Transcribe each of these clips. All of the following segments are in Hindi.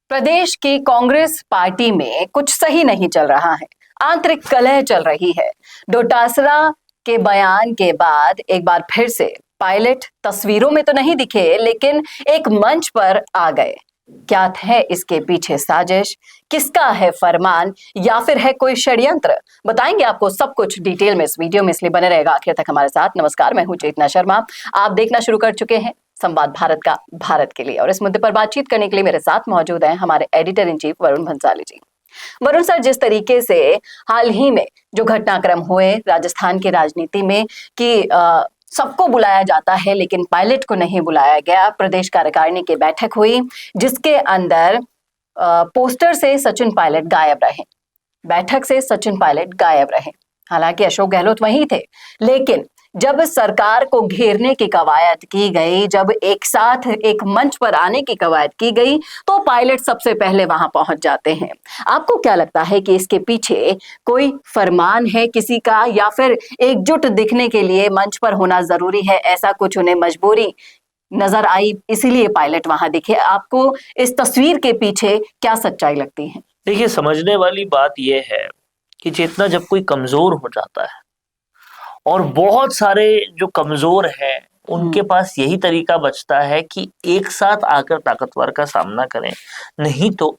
प्रदेश की कांग्रेस पार्टी में कुछ सही नहीं चल रहा है। आंतरिक कलह चल रही है। डोटासरा के बयान के बाद एक बार फिर से पायलट तस्वीरों में तो नहीं दिखे, लेकिन एक मंच पर आ गए। क्या है इसके पीछे साजिश? किसका है फरमान, या फिर है कोई षड्यंत्र? बताएंगे आपको सब कुछ डिटेल में इस वीडियो में, इसलिए बने रहेगा आखिर तक हमारे साथ। नमस्कार, मैं हूं चेतना शर्मा। आप देखना शुरू कर चुके हैं संवाद भारत का भारत के लिए, और इस मुद्दे पर बातचीत करने के लिए मेरे साथ मौजूद हैं हमारे editor in chief Varun Bhansali ji. Varun sir, जिस तरीके से हाल ही में जो घटनाक्रम हुए राजस्थान की राजनीति में कि सबको बुलाया जाता है लेकिन पायलट को नहीं बुलाया गया, प्रदेश कार्यकारिणी की बैठक हुई जिसके अंदर पोस्टर से सचिन पायलट गायब रहे, बैठक से सचिन पायलट गायब रहे। हालांकि अशोक गहलोत वहीं थे, लेकिन जब सरकार को घेरने की कवायद की गई, जब एक साथ एक मंच पर आने की कवायद की गई, तो पायलट सबसे पहले वहां पहुंच जाते हैं। आपको क्या लगता है कि इसके पीछे कोई फरमान है किसी का, या फिर एकजुट दिखने के लिए मंच पर होना जरूरी है, ऐसा कुछ उन्हें मजबूरी नजर आई इसीलिए पायलट वहां दिखे? आपको इस तस्वीर के पीछे क्या सच्चाई लगती है? देखिए, समझने वाली बात यह है कि चेतना, जब कोई कमजोर हो जाता है, और बहुत सारे जो कमजोर हैं उनके पास यही तरीका बचता है कि एक साथ आकर ताकतवर का सामना करें, नहीं तो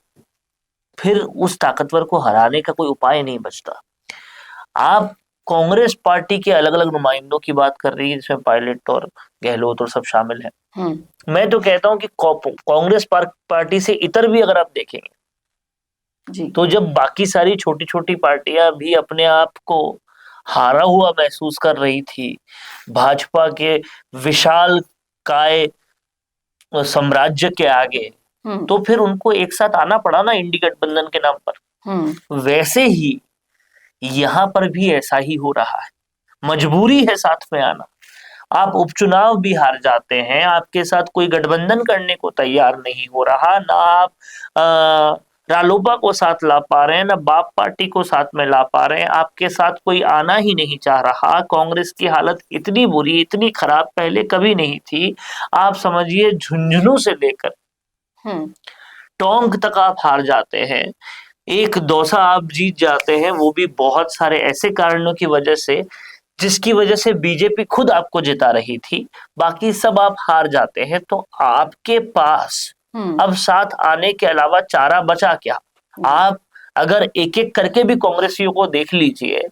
फिर उस ताकतवर को हराने का कोई उपाय नहीं बचता। आप कांग्रेस पार्टी के अलग अलग नुमाइंदों की बात कर रही है, जिसमें पायलट और गहलोत और सब शामिल हैं। मैं तो कहता हूं कि कांग्रेस पार्टी से इतर भी अगर आप देखेंगे जी, तो जब बाकी सारी छोटी छोटी पार्टियां भी अपने आप को हारा हुआ महसूस कर रही थी भाजपा के विशाल काय साम्राज्य के आगे, तो फिर उनको एक साथ आना पड़ा ना इंडी गठबंधन के नाम पर। वैसे ही यहां पर भी ऐसा ही हो रहा है, मजबूरी है साथ में आना। आप उपचुनाव भी हार जाते हैं, आपके साथ कोई गठबंधन करने को तैयार नहीं हो रहा, ना आप रालोपा को साथ ला पा रहे हैं, ना बाप पार्टी को साथ में ला पा रहे हैं, आपके साथ कोई आना ही नहीं चाह रहा। कांग्रेस की हालत इतनी बुरी, इतनी खराब पहले कभी नहीं थी। आप समझिए, झुंझुनू से लेकर टोंक तक आप हार जाते हैं, एक दौसा आप जीत जाते हैं, वो भी बहुत सारे ऐसे कारणों की वजह से जिसकी वजह से बीजेपी खुद आपको जिता रही थी, बाकी सब आप हार जाते हैं। तो आपके पास अब साथ आने के अलावा चारा बचा क्या? आप अगर एक एक करके भी कांग्रेसियों को देख लीजिए,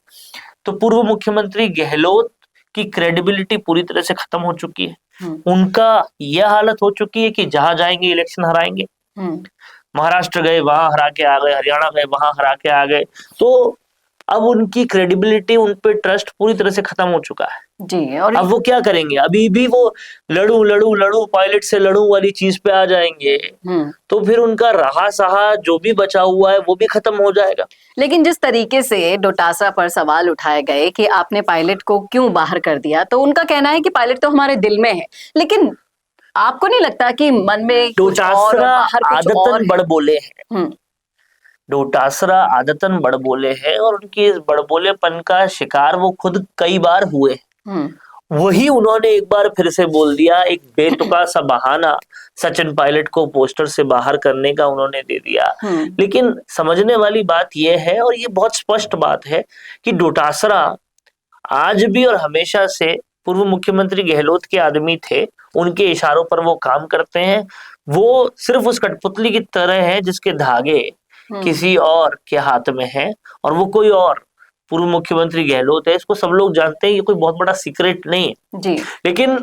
तो पूर्व मुख्यमंत्री गहलोत की क्रेडिबिलिटी पूरी तरह से खत्म हो चुकी है। उनका यह हालत हो चुकी है कि जहां जाएंगे इलेक्शन हराएंगे। महाराष्ट्र गए वहां हरा के आ गए, हरियाणा गए वहां हरा के आ गए, तो अब उनकी क्रेडिबिलिटी, उन पे ट्रस्ट पूरी तरह से खत्म हो चुका है जी। और अब वो क्या करेंगे? अभी भी वो लड़ू लड़ू लड़ू पायलट से लड़ू वाली चीज पे आ जाएंगे, तो फिर उनका रहा सहा जो भी बचा हुआ है वो भी खत्म हो जाएगा। लेकिन जिस तरीके से डोटासरा पर सवाल उठाए गए कि आपने पायलट को क्यों बाहर कर दिया, तो उनका कहना है कि पायलट तो हमारे दिल में है, लेकिन आपको नहीं लगता कि मन में डोटासरा आदतन बड़बोले हैं, डोटासरा आदतन बड़बोले हैं, और उनकी इस बड़बोलेपन का शिकार वो खुद कई बार हुए। वही उन्होंने एक बार फिर से बोल दिया, एक बेतुका सा बहाना सचिन पायलट को पोस्टर से बाहर करने का उन्होंने दे दिया। लेकिन समझने वाली बात यह है, और ये बहुत स्पष्ट बात है, कि डोटासरा आज भी और हमेशा से पूर्व मुख्यमंत्री गहलोत के आदमी थे, उनके इशारों पर वो काम करते हैं। वो सिर्फ उस कठपुतली की तरह है जिसके धागे किसी और के हाथ में है, और वो कोई और पूर्व मुख्यमंत्री गहलोत है। इसको सब लोग जानते हैं, ये कोई बहुत बड़ा सीक्रेट नहीं है जी। लेकिन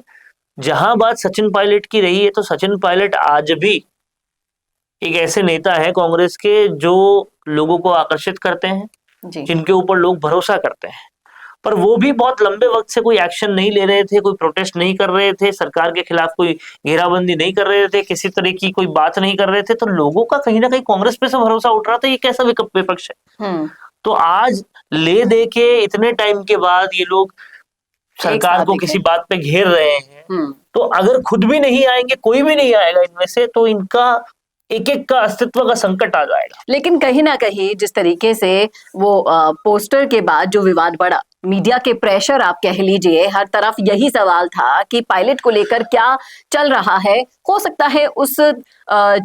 जहां बात सचिन पायलट की रही है, तो सचिन पायलट आज भी एक ऐसे नेता है कांग्रेस के जो लोगों को आकर्षित करते हैं, जिनके ऊपर लोग भरोसा करते हैं। पर वो भी बहुत लंबे वक्त से कोई एक्शन नहीं ले रहे थे, कोई प्रोटेस्ट नहीं कर रहे थे, सरकार के खिलाफ कोई घेराबंदी नहीं कर रहे थे, किसी तरह की कोई बात नहीं कर रहे थे, तो लोगों का कहीं ना कहीं कांग्रेस पे से भरोसा उठ रहा था, ये कैसा विपक्ष है। तो आज ले दे के इतने टाइम के बाद ये लोग सरकार को किसी बात पे घेर रहे हैं, तो अगर खुद भी नहीं आएंगे, कोई भी नहीं आएगा इनमें से, तो इनका एक एक का अस्तित्व का संकट आ जाएगा। लेकिन कहीं ना कहीं जिस तरीके से वो पोस्टर के बाद जो विवाद बढ़ा, मीडिया के प्रेशर आप कह लीजिए, हर तरफ यही सवाल था कि पायलट को लेकर क्या चल रहा है। हो सकता है उस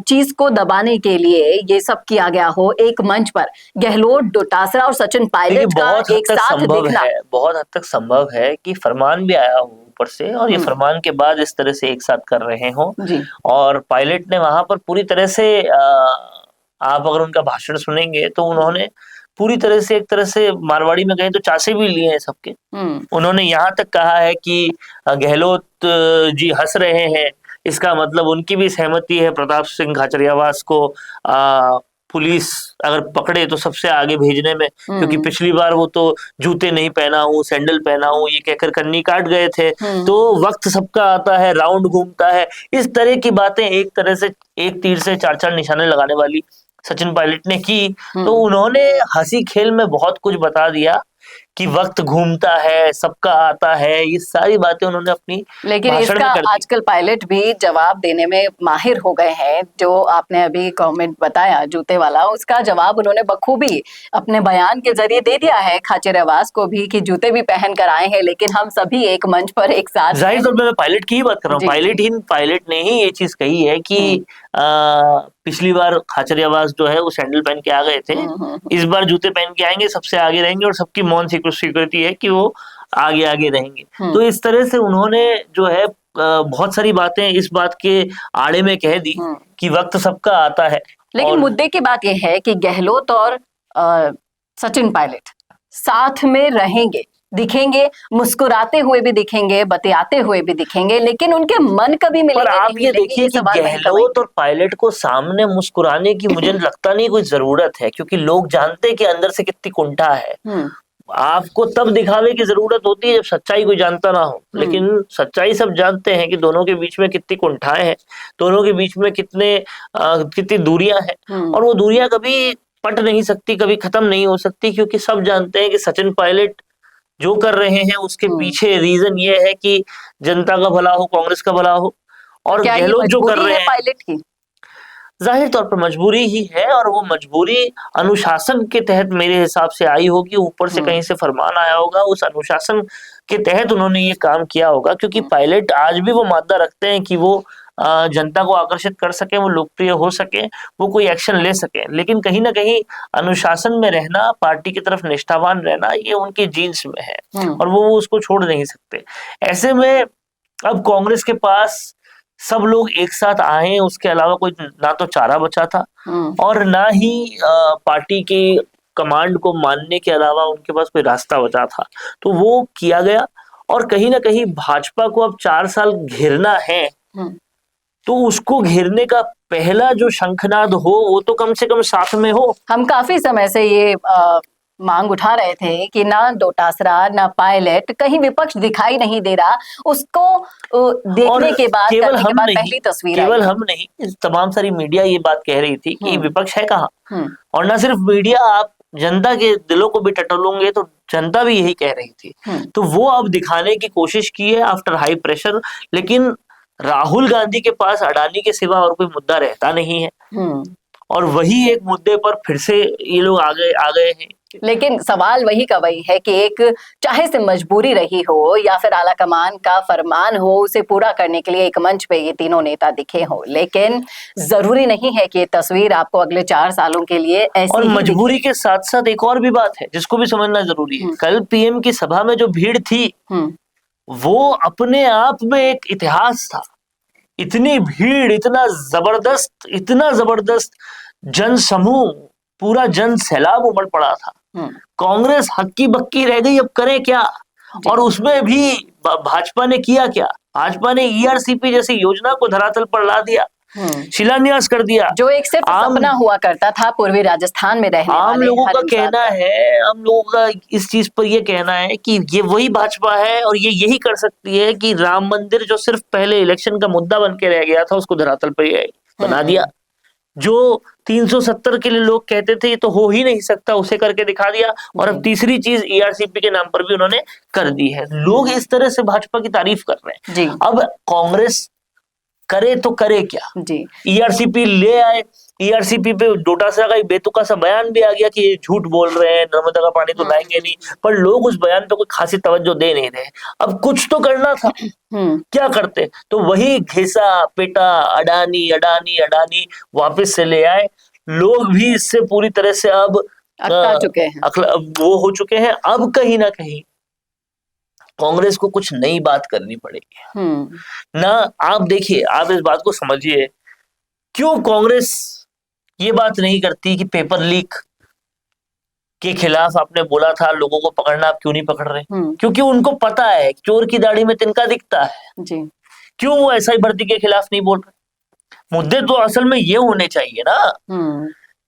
चीज को दबाने के लिए ये सब किया गया हो। एक मंच पर गहलोत, डोटासरा और सचिन पायलट का एक साथ दिखना बहुत हद तक संभव है कि फरमान भी आया हो ऊपर से और ये फरमान के बाद इस तरह से एक साथ कर रहे हो। और पायलट ने वहां पर पूरी तरह से आप अगर उनका भाषण सुनेंगे तो उन्होंने पूरी तरह से, एक तरह से मारवाड़ी में गए तो चासे भी लिए हैं सबके। उन्होंने यहाँ तक कहा है कि गहलोत जी हंस रहे हैं, इसका मतलब उनकी भी सहमति है प्रताप सिंह खाचरियावास को पुलिस अगर पकड़े तो सबसे आगे भेजने में, क्योंकि पिछली बार वो तो जूते नहीं पहना हूँ, सैंडल पहना हूँ ये कहकर कन्नी काट गए थे। तो वक्त सबका आता है, राउंड घूमता है, इस तरह की बातें एक तरह से एक तीर से चार चार निशाने लगाने वाली सचिन पायलट ने की। तो उन्होंने हंसी खेल में बहुत कुछ बता दिया कि वक्त घूमता है, सबका आता है, ये सारी बातें उन्होंने अपनी लेकिन इसका आजकल पायलट भी जवाब देने में माहिर हो गए हैं। जो आपने अभी कमेंट बताया जूते वाला, उसका जवाब उन्होंने बखूबी अपने बयान के जरिए दे दिया है खाचरियावास को भी कि जूते भी पहन कर आए हैं, लेकिन हम सभी एक मंच पर एक साथ। जाहिर तौर पर मैं पायलट की ही बात कर रहा हूँ। पायलट ने ही ये चीज कही है कि पिछली बार खाचरियावास जो है वो सैंडल पहन के आ गए थे, इस बार जूते पहन के आएंगे, सबसे आगे रहेंगे और सबकी मौन स्वीकृति है कि वो आगे आगे रहेंगे। तो इस तरह से उन्होंने जो है बहुत सारी बातें इस बात के आड़े में कह दी कि वक्त सबका आता है। लेकिन मुद्दे की बात यह है कि गहलोत और सचिन पायलट साथ में रहेंगे, दिखेंगे, मुस्कुराते हुए भी दिखेंगे, बतियाते हुए भी दिखेंगे, लेकिन उनके मन कभी मिलेंगे नहीं। आप ये देखिए कि गहलोत और पायलट को सामने मुस्कुराने की मुझे लगता नहीं कोई जरूरत है, क्योंकि लोग जानते हैं कि अंदर से कितनी कुंठा है। आपको तब दिखावे की जरूरत होती है जब सच्चाई कोई जानता ना हो, लेकिन सच्चाई सब जानते हैं कि दोनों के बीच में कितनी कुंठाएं हैं, दोनों के बीच में कितनी दूरियां हैं, और वो दूरियां कभी पट नहीं सकती, कभी खत्म नहीं हो सकती, क्योंकि सब जानते हैं कि सचिन पायलट जो कर रहे हैं उसके पीछे रीजन ये है कि जनता का भला हो, कांग्रेस का भला हो। और गहलोत जो कर रहे हैं पायलट की जाहिर तौर पर मजबूरी ही है, और वो मजबूरी अनुशासन के तहत मेरे हिसाब से आई होगी, ऊपर से कहीं से फरमान आया होगा, उस अनुशासन के तहत उन्होंने ये काम किया होगा। क्योंकि पायलट आज भी वो मादा रखते हैं कि वो जनता को आकर्षित कर सके, वो लोकप्रिय हो सके, वो कोई एक्शन ले सके, लेकिन कहीं ना कहीं अनुशासन में रहना, पार्टी की तरफ निष्ठावान रहना, ये उनके जीन्स में है और वो उसको छोड़ नहीं सकते। ऐसे में अब कांग्रेस के पास सब लोग एक साथ आए, उसके अलावा कोई ना तो चारा बचा था और ना ही पार्टी की कमांड को मानने के अलावा उनके पास कोई रास्ता बचा था। तो वो किया गया, और कहीं ना कहीं भाजपा को अब 4 साल घेरना है, तो उसको घेरने का पहला जो शंखनाद हो वो तो कम से कम साथ में हो। हम काफी समय से ये मांग उठा रहे थे कि ना डोटासरा ना पायलट, कहीं विपक्ष दिखाई नहीं दे रहा, उसको देखने के बाद पहली तस्वीर केवल हम नहीं, तमाम सारी मीडिया ये बात कह रही थी कि विपक्ष है कहाँ। और ना सिर्फ मीडिया, आप जनता के दिलों को भी टटोलोगे तो जनता भी यही कह रही थी। तो वो अब दिखाने की कोशिश की है आफ्टर हाई प्रेशर, लेकिन राहुल गांधी के पास अडानी के सिवा और कोई मुद्दा रहता नहीं है, और वही एक मुद्दे पर फिर से ये लोग आ गए हैं। लेकिन सवाल वही का वही है कि एक चाहे से मजबूरी रही हो या फिर आला कमान का फरमान हो, उसे पूरा करने के लिए एक मंच पे ये तीनों नेता दिखे हो, लेकिन जरूरी नहीं है कि ये तस्वीर आपको अगले 4 सालों के लिए ऐसी और मजबूरी के साथ साथ एक और भी बात है जिसको भी समझना जरूरी है। कल पीएम की सभा में जो भीड़ थी वो अपने आप में एक इतिहास था। इतनी भीड़, इतना जबरदस्त जन समूह, पूरा जन सैलाब उमड़ पड़ा था। कांग्रेस हक्की बक्की रह गई, अब करे क्या। और उसमें भी भाजपा ने किया क्या, भाजपा ने ईआरसीपी जैसी योजना को धरातल पर ला दिया, शिलान्यास कर दिया, जो एक सिर्फ सपना हुआ करता था पूर्वी राजस्थान में रहने वाले आम लोगों का कहना है, आम लोगों का इस चीज पर यह कहना है कि ये वही भाजपा है और ये यही कर सकती है कि राम मंदिर जो सिर्फ पहले इलेक्शन का मुद्दा बन के रह गया था उसको धरातल पर बना दिया। जो 370 के लिए लोग कहते थे ये तो हो ही नहीं सकता, उसे करके दिखा दिया। और अब तीसरी चीज ईआरसीपी के नाम पर भी उन्होंने कर दी है। लोग इस तरह से भाजपा की तारीफ कर रहे हैं। अब कांग्रेस करे तो करे क्या? जी ईआरसीपी ले आए, ईआरसीपी पे डोटासरा का एक बेतुका सा बयान भी आ गया कि ये झूठ बोल रहे हैं, नर्मदा का पानी तो लाएंगे नहीं, पर लोग उस बयान पे कोई खासी तवज्जो दे नहीं रहे। अब कुछ तो करना था, क्या करते? तो वही घिसा पेटा अडानी अडानी अडानी वापस से ले आए। लोग भी इससे पूरी तरह से अब अकता चुके हैं, वो हो चुके हैं। अब कहीं ना कहीं कांग्रेस को कुछ नई बात करनी पड़ेगी ना। आप देखिए, आप इस बात को समझिए, क्यों कांग्रेस ये बात नहीं करती कि पेपर लीक के खिलाफ आपने बोला था लोगों को पकड़ना, आप क्यों नहीं पकड़ रहे? क्योंकि उनको पता है चोर की दाढ़ी में तिनका दिखता है जी। क्यों वो एसआई भर्ती के खिलाफ नहीं बोल रहे? मुद्दे तो असल में ये होने चाहिए ना,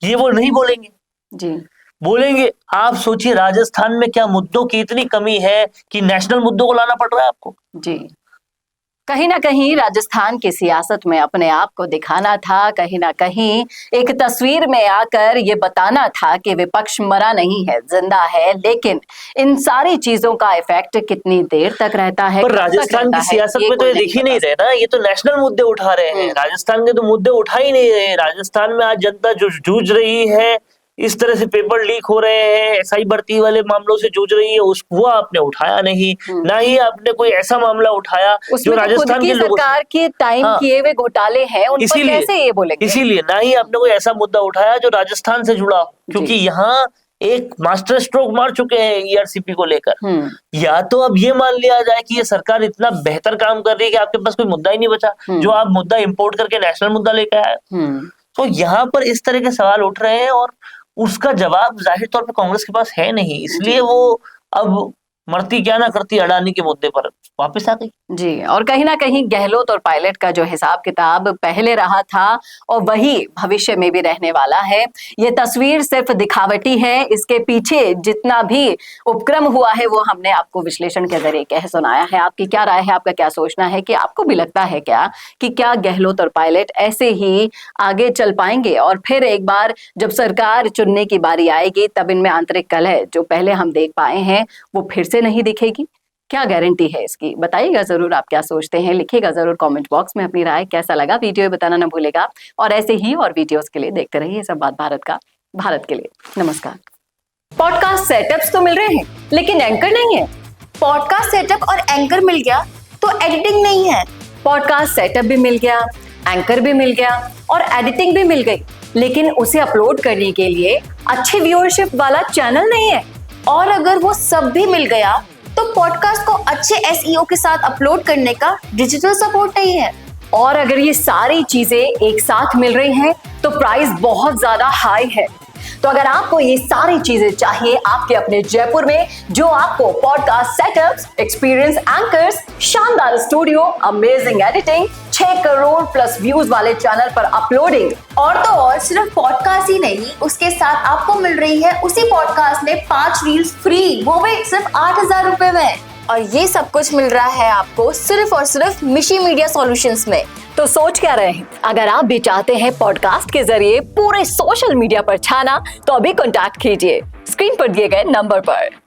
ये वो नहीं बोलेंगे जी। बोलेंगे। आप सोचिए राजस्थान में क्या मुद्दों की इतनी कमी है कि नेशनल मुद्दों को लाना पड़ रहा है आपको। जी, कहीं ना कहीं राजस्थान की सियासत में अपने आप को दिखाना था, कहीं ना कहीं एक तस्वीर में आकर ये बताना था कि विपक्ष मरा नहीं है, जिंदा है। लेकिन इन सारी चीजों का इफेक्ट कितनी देर तक रहता है, पर राजस्थान की सियासत में तो ये दिख ही नहीं रहे ना, ये तो नेशनल मुद्दे उठा रहे हैं। राजस्थान के तो मुद्दे उठा ही नहीं रहे। राजस्थान में आज जनता जूझ रही है, इस तरह से पेपर लीक हो रहे हैं, एसआई भर्ती वाले मामलों से जूझ रही है, उसको आपने उठाया नहीं। ना ही आपने कोई ऐसा मामला उठाया जो राजस्थान के लोगों सरकार के टाइम किए हुए घोटाले हैं, उन पर कैसे ये बोलेंगे? इसीलिए ना ही आपने कोई ऐसा मुद्दा उठाया जो राजस्थान से जुड़ा हो, क्योंकि यहाँ एक मास्टर स्ट्रोक मार चुके हैं ईआरसीपी को लेकर। या तो अब ये मान लिया जाए कि ये सरकार इतना बेहतर काम कर रही है कि आपके पास कोई मुद्दा ही नहीं बचा, जो आप मुद्दा इंपोर्ट करके नेशनल मुद्दा लेकर आए। तो यहाँ पर इस तरह के सवाल उठ रहे हैं और उसका जवाब जाहिर तौर पे कांग्रेस के पास है नहीं, इसलिए वो अब मरती क्या ना करती अडानी के मुद्दे पर वापस आ गई। जी, और कहीं ना कहीं गहलोत और पायलट का जो हिसाब किताब पहले रहा था और वही भविष्य में भी रहने वाला है। ये तस्वीर सिर्फ दिखावटी है, इसके पीछे जितना भी उपक्रम हुआ है वो हमने आपको विश्लेषण के जरिए कह सुनाया है। आपकी क्या राय है, आपका क्या सोचना है, कि आपको भी लगता है क्या कि क्या गहलोत और पायलट ऐसे ही आगे चल पाएंगे और फिर एक बार जब सरकार चुनने की बारी आएगी तब इनमें आंतरिक कलह जो पहले हम देख पाए हैं वो फिर से नहीं दिखेगी? क्या गारंटी है इसकी? बताइएगा जरूर, आप क्या सोचते हैं, लिखिएगा जरूर कमेंट बॉक्स में अपनी राय। कैसा लगा वीडियो बताना ना भूलेगा, और ऐसे ही और वीडियोस के लिए देखते रहिए सब बात भारत का, भारत के लिए। नमस्कार। पॉडकास्ट सेटअप्स तो मिल रहे हैं लेकिन एंकर नहीं है। पॉडकास्ट सेटअप और एंकर मिल गया तो एडिटिंग नहीं है। पॉडकास्ट सेटअप भी मिल गया, एंकर भी मिल गया और एडिटिंग भी मिल गई, लेकिन उसे अपलोड करने के लिए अच्छी व्यूअरशिप वाला चैनल नहीं है। और अगर वो सब भी मिल गया तो पॉडकास्ट को अच्छे एसईओ के साथ अपलोड करने का डिजिटल सपोर्ट नहीं है। और अगर ये सारी चीजें एक साथ मिल रही हैं तो प्राइस बहुत ज्यादा हाई है। तो अगर आपको ये सारी चीजें चाहिए आपके अपने जयपुर में, जो आपको पॉडकास्ट सेटअप्स, एक्सपीरियंस एंकर्स, शानदार studio, amazing editing, 6 crore plus views वाले चैनल पर अपलोडिंग, और तो और सिर्फ पॉडकास्ट ही नहीं, उसके साथ आपको मिल रही है उसी पॉडकास्ट में 5 रील्स फ्री, वो भी सिर्फ 8,000 रुपए में। और ये सब कुछ मिल रहा है आपको सिर्फ और सिर्फ मिशी मीडिया सॉल्यूशंस में। तो सोच क्या रहे हैं? अगर आप भी चाहते हैं पॉडकास्ट के जरिए पूरे सोशल मीडिया पर छाना तो अभी कॉन्टैक्ट कीजिए स्क्रीन पर दिए गए नंबर पर।